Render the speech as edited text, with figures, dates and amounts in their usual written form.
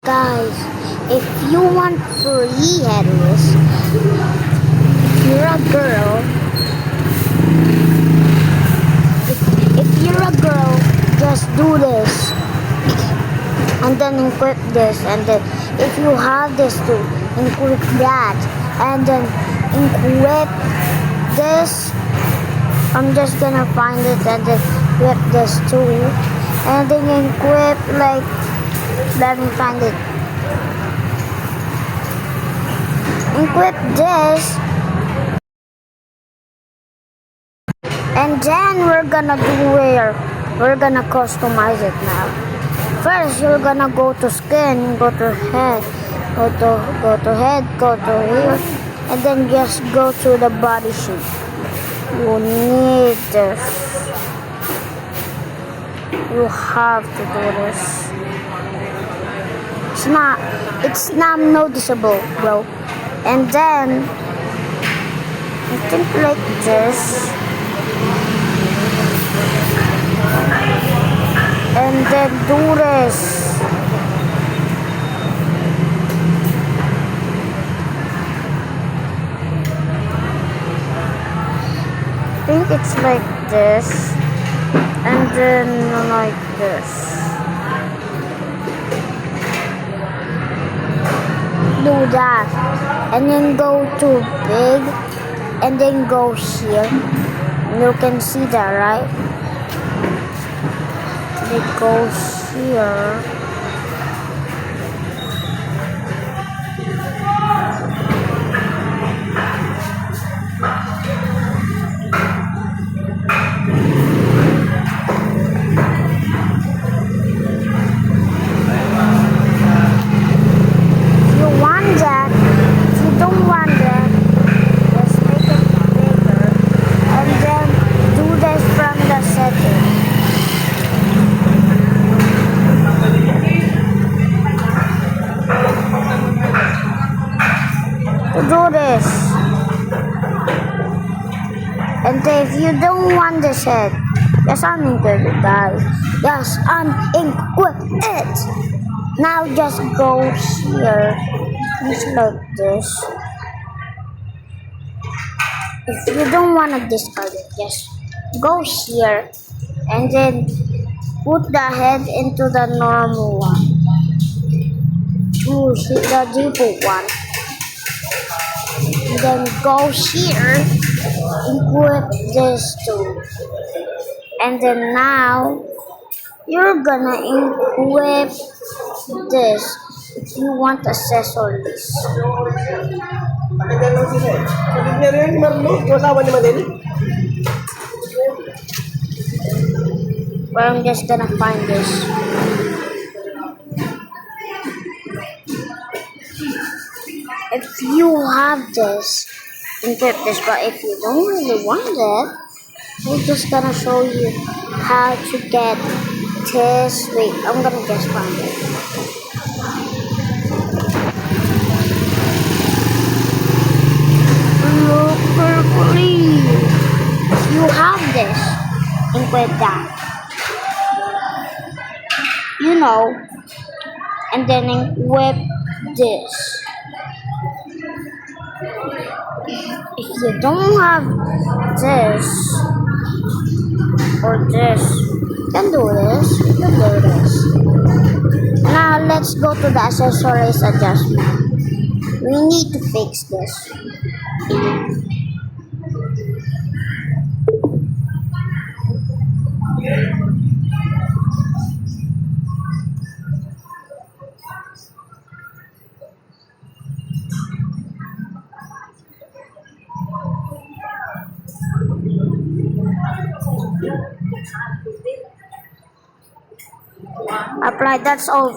Guys, if you want free headless, you're a girl. If you're a girl, just do this. And then equip this. And then if you have this too, equip that. And then equip this. I'm just gonna find it and then equip this too. And then equip like, let me find it. Equip this. And then we're gonna do where we're gonna customize it now. First, you're gonna go to skin, go to head, go to head, go to here, and then just go to the body shape. You need this. You have to do this. It's not noticeable, bro. And then I think like this. And then do this. I think it's like this. And then like this. Do that. And then go to big. And then go here. You can see that, right? It goes here. If you want that, if you don't want that, just make it bigger and then do this from the setting. Do this. And if you don't want this head, just unequip it, guys. Just unequip it. Now just go here. Just like this. If you don't want to discard it, just go here and then put the head into the normal one. Choose the default one. Then go here, equip this too. And then now, you're gonna equip this if you want accessories. Well, I'm just gonna find this. If you have this, equip this, but if you don't really want it, I'm just gonna show you how to get this. Wait, I'm gonna just find it. Look carefully. If you have this, equip that. You know, and then equip this. If you don't have this or this, you can do this. You can do this. Now let's go to the accessories adjustment. We need to fix this. Apply, that's all.